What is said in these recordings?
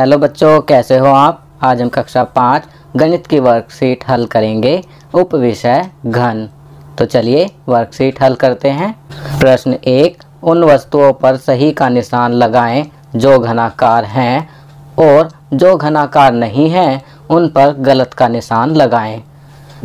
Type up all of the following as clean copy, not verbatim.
Hello बच्चों, कैसे हो आप। आज हम कक्षा 5 गणित की वर्कशीट हल करेंगे, उप विषय घन। तो चलिए वर्कशीट हल करते हैं। प्रश्न 1, उन वस्तुओं पर सही का निशान लगाएं जो घनाकार हैं और जो घनाकार नहीं हैं उन पर गलत का निशान लगाएं।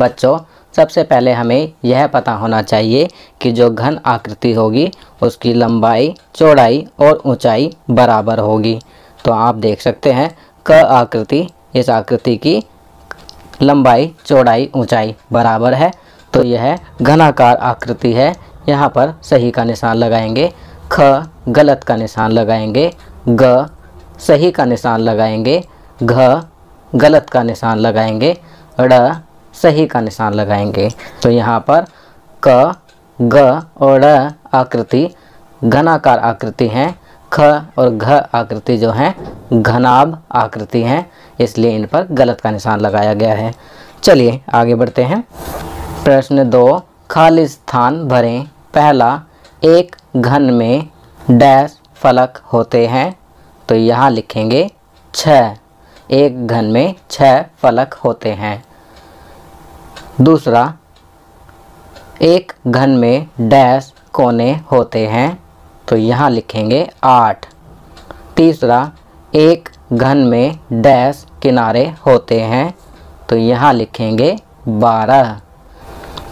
बच्चों, सबसे पहले हमें यह पता होना चाहिए कि जो घन आकृति होगी उसकी लंबाई, चौड़ाई और ऊंचाई बराबर होगी। तो आप देख सकते हैं क आकृति, इस आकृति की लंबाई, चौड़ाई, ऊंचाई बराबर है। तो यह घनाकार आकृति है। यहाँ पर सही का निशान लगाएंगे, ख गलत का निशान लगाएंगे, ग सही का निशान लगाएंगे, घ गलत का निशान लगाएंगे, ड़ सही का निशान लगाएंगे। तो यहाँ पर क, ग और ड़ आकृति घनाकार आकृति हैं। ख और घ आकृति जो हैं घनाभ आकृति हैं, इसलिए इन पर गलत का निशान लगाया गया है। चलिए आगे बढ़ते हैं। प्रश्न 2, खाली स्थान भरें। पहला, एक घन में डैश फलक होते हैं। तो यहाँ लिखेंगे 6। एक घन में 6 फलक होते हैं। दूसरा, एक घन में डैश कोने होते हैं। तो यहाँ लिखेंगे 8। तीसरा, एक घन में डैश किनारे होते हैं। तो यहाँ लिखेंगे 12।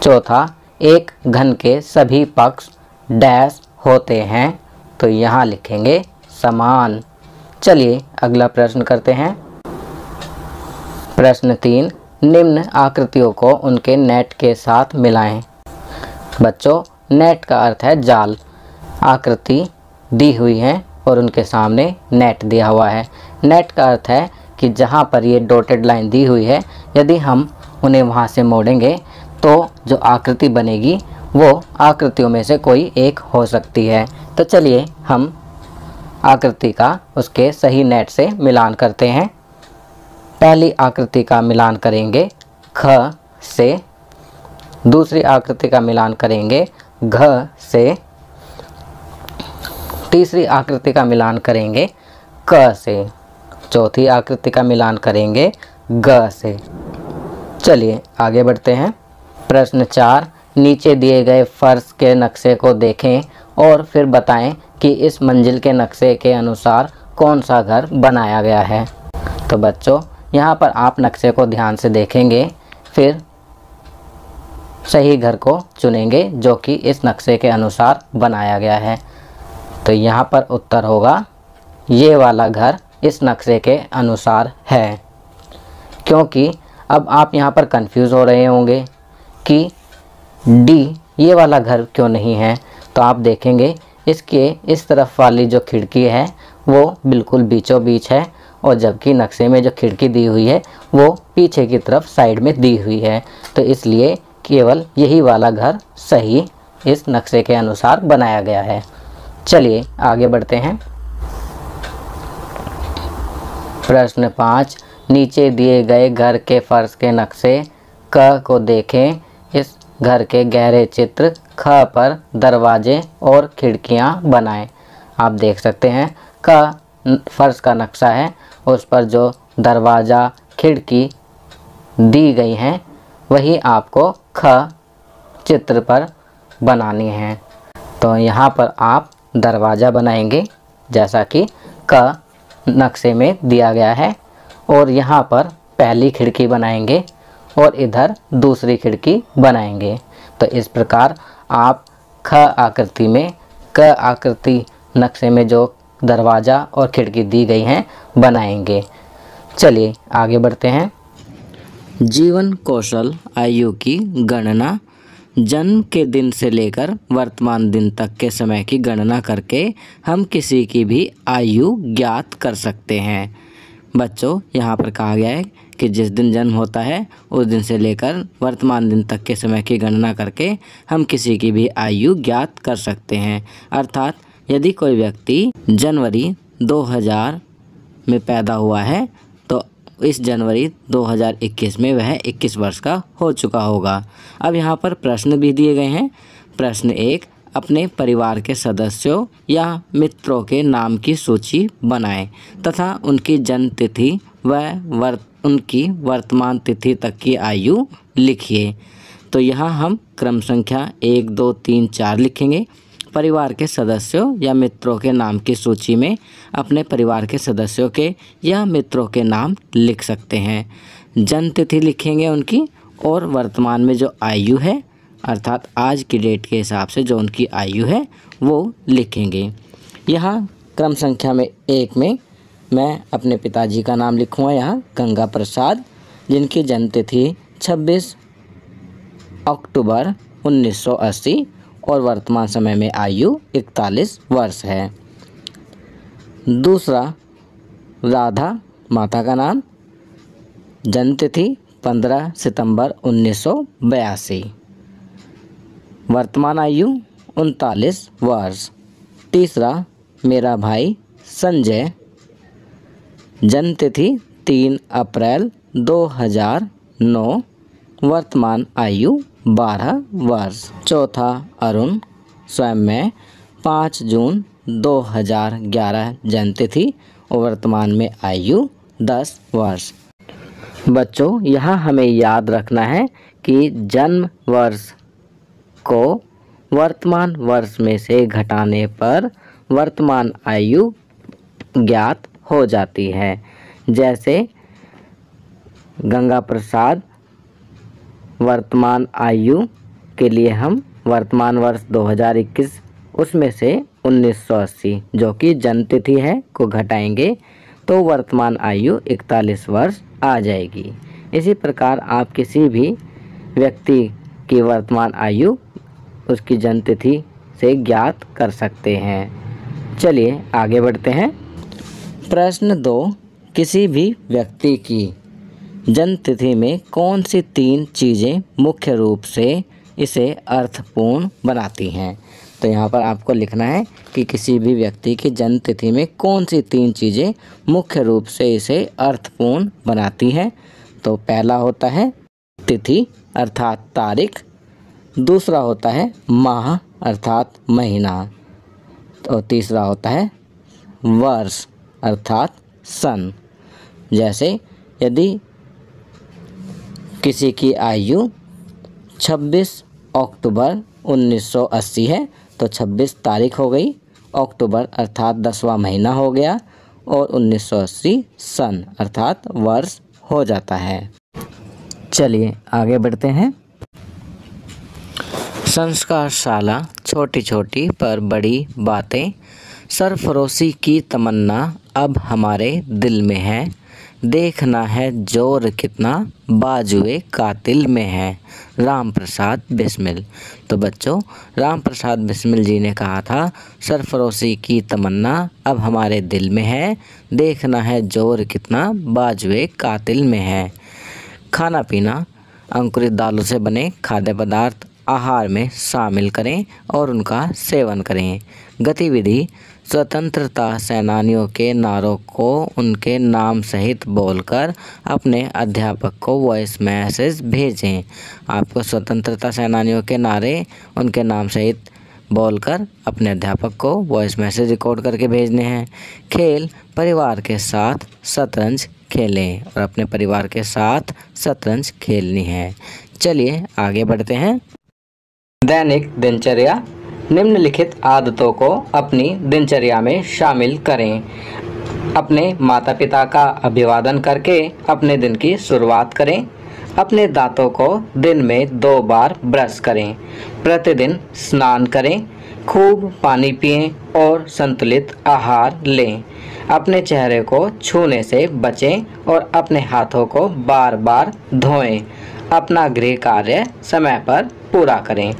चौथा, एक घन के सभी पक्ष डैश होते हैं। तो यहाँ लिखेंगे समान। चलिए अगला प्रश्न करते हैं। प्रश्न 3, निम्न आकृतियों को उनके नेट के साथ मिलाएं। बच्चों, नेट का अर्थ है जाल। आकृति दी हुई है और उनके सामने नेट दिया हुआ है। नेट का अर्थ है कि जहाँ पर ये डॉटेड लाइन दी हुई है, यदि हम उन्हें वहाँ से मोड़ेंगे तो जो आकृति बनेगी वो आकृतियों में से कोई एक हो सकती है। तो चलिए हम आकृति का उसके सही नेट से मिलान करते हैं। पहली आकृति का मिलान करेंगे ख से, दूसरी आकृति का मिलान करेंगे घ से, तीसरी आकृति का मिलान करेंगे क से, चौथी आकृति का मिलान करेंगे ग से। चलिए आगे बढ़ते हैं। प्रश्न 4, नीचे दिए गए फर्श के नक्शे को देखें और फिर बताएं कि इस मंजिल के नक्शे के अनुसार कौन सा घर बनाया गया है। तो बच्चों, यहाँ पर आप नक्शे को ध्यान से देखेंगे, फिर सही घर को चुनेंगे जो कि इस नक्शे के अनुसार बनाया गया है। तो यहाँ पर उत्तर होगा ये वाला घर इस नक्शे के अनुसार है। क्योंकि अब आप यहाँ पर कंफ्यूज हो रहे होंगे कि डी ये वाला घर क्यों नहीं है। तो आप देखेंगे इसके इस तरफ वाली जो खिड़की है वो बिल्कुल बीचों बीच है, और जबकि नक्शे में जो खिड़की दी हुई है वो पीछे की तरफ साइड में दी हुई है। तो इसलिए केवल यही वाला घर सही इस नक्शे के अनुसार बनाया गया है। चलिए आगे बढ़ते हैं। प्रश्न 5, नीचे दिए गए घर के फर्श के नक्शे क को देखें। इस घर के गहरे चित्र ख पर दरवाजे और खिड़कियां बनाएं। आप देख सकते हैं क फर्श का नक्शा है, उस पर जो दरवाज़ा, खिड़की दी गई हैं वही आपको ख चित्र पर बनानी है। तो यहाँ पर आप दरवाज़ा बनाएंगे जैसा कि क नक्शे में दिया गया है, और यहाँ पर पहली खिड़की बनाएंगे और इधर दूसरी खिड़की बनाएंगे। तो इस प्रकार आप ख आकृति में क आकृति नक्शे में जो दरवाज़ा और खिड़की दी गई हैं बनाएंगे। चलिए आगे बढ़ते हैं। जीवन कौशल आयु की गणना। जन्म के दिन से लेकर वर्तमान दिन तक के समय की गणना करके हम किसी की भी आयु ज्ञात कर सकते हैं। बच्चों, यहाँ पर कहा गया है कि जिस दिन जन्म होता है उस दिन से लेकर वर्तमान दिन तक के समय की गणना करके हम किसी की भी आयु ज्ञात कर सकते हैं। अर्थात यदि कोई व्यक्ति जनवरी 2000 में पैदा हुआ है तो इस जनवरी 2021 में वह 21 वर्ष का हो चुका होगा। अब यहाँ पर प्रश्न भी दिए गए हैं। प्रश्न 1, अपने परिवार के सदस्यों या मित्रों के नाम की सूची बनाएं तथा उनकी जन्म तिथि व उनकी वर्तमान तिथि तक की आयु लिखिए। तो यहाँ हम क्रम संख्या 1, 2, 3, 4 लिखेंगे। परिवार के सदस्यों या मित्रों के नाम की सूची में अपने परिवार के सदस्यों के या मित्रों के नाम लिख सकते हैं। जन्म तिथि लिखेंगे उनकी और वर्तमान में जो आयु है अर्थात आज की डेट के हिसाब से जो उनकी आयु है वो लिखेंगे। यहाँ क्रम संख्या में 1 में मैं अपने पिताजी का नाम लिखूँगा, यहाँ गंगा प्रसाद, जिनकी जन्म तिथि 26 अक्टूबर 1980 और वर्तमान समय में आयु 41 वर्ष है। दूसरा, राधा माता का नाम, जन्म तिथि 15 सितंबर 1982, वर्तमान आयु 39 वर्ष। तीसरा, मेरा भाई संजय, जन्म तिथि 3 अप्रैल 2009, वर्तमान आयु 12 वर्ष। चौथा, अरुण, स्वयं मैं, 5 जून 2011 जन्म तिथि और वर्तमान में आयु 10 वर्ष। बच्चों, यहाँ हमें याद रखना है कि जन्म वर्ष को वर्तमान वर्ष में से घटाने पर वर्तमान आयु ज्ञात हो जाती है। जैसे गंगा प्रसाद वर्तमान आयु के लिए हम वर्तमान वर्ष 2021 उसमें से 1980 जो कि जन्म तिथि है को घटाएंगे तो वर्तमान आयु 41 वर्ष आ जाएगी। इसी प्रकार आप किसी भी व्यक्ति की वर्तमान आयु उसकी जन्म तिथि से ज्ञात कर सकते हैं। चलिए आगे बढ़ते हैं। प्रश्न 2, किसी भी व्यक्ति की जन्म तिथि में कौन सी 3 चीज़ें मुख्य रूप से इसे अर्थपूर्ण बनाती हैं? तो यहाँ पर आपको लिखना है कि किसी भी व्यक्ति की जन्म तिथि में कौन सी 3 चीज़ें मुख्य रूप से इसे अर्थपूर्ण बनाती हैं। तो पहला होता है तिथि अर्थात तारीख, दूसरा होता है माह अर्थात महीना, तो तीसरा होता है वर्ष अर्थात सन। जैसे यदि किसी की आयु 26 अक्टूबर 1980 है तो 26 तारीख हो गई, अक्टूबर अर्थात 10वां महीना हो गया और 1980 सन अर्थात वर्ष हो जाता है। चलिए आगे बढ़ते हैं। संस्कारशाला, छोटी छोटी पर बड़ी बातें, सरफरोशी की तमन्ना अब हमारे दिल में है, देखना है जोर कितना बाजुए कातिल में है, राम प्रसाद बिस्मिल। तो बच्चों, राम प्रसाद बिस्मिल जी ने कहा था सरफरोशी की तमन्ना अब हमारे दिल में है, देखना है जोर कितना बाजुए कातिल में है। खाना पीना, अंकुरित दालों से बने खाद्य पदार्थ आहार में शामिल करें और उनका सेवन करें। गतिविधि, स्वतंत्रता सेनानियों के नारों को उनके नाम सहित बोलकर अपने अध्यापक को वॉइस मैसेज भेजें। आपको स्वतंत्रता सेनानियों के नारे उनके नाम सहित बोलकर अपने अध्यापक को वॉइस मैसेज रिकॉर्ड करके भेजने हैं। खेल, परिवार के साथ शतरंज खेलें और अपने परिवार के साथ शतरंज खेलनी है। चलिए आगे बढ़ते हैं। दैनिक दिनचर्या, निम्नलिखित आदतों को अपनी दिनचर्या में शामिल करें। अपने माता पिता का अभिवादन करके अपने दिन की शुरुआत करें। अपने दांतों को दिन में 2 बार ब्रश करें। प्रतिदिन स्नान करें। खूब पानी पिएं और संतुलित आहार लें। अपने चेहरे को छूने से बचें और अपने हाथों को बार बार धोएं। अपना गृह कार्य समय पर पूरा करें।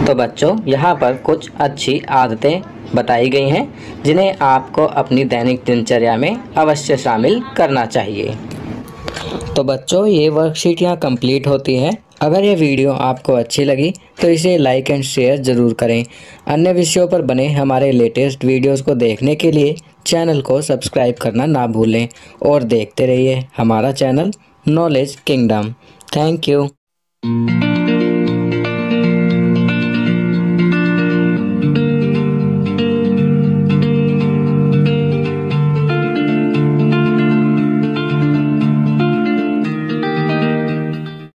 तो बच्चों, यहाँ पर कुछ अच्छी आदतें बताई गई हैं जिन्हें आपको अपनी दैनिक दिनचर्या में अवश्य शामिल करना चाहिए। तो बच्चों, ये वर्कशीट यहाँ कंप्लीट होती है। अगर ये वीडियो आपको अच्छी लगी तो इसे लाइक एंड शेयर ज़रूर करें। अन्य विषयों पर बने हमारे लेटेस्ट वीडियोस को देखने के लिए चैनल को सब्सक्राइब करना ना भूलें और देखते रहिए हमारा channel knowledge kingdom. Thank you.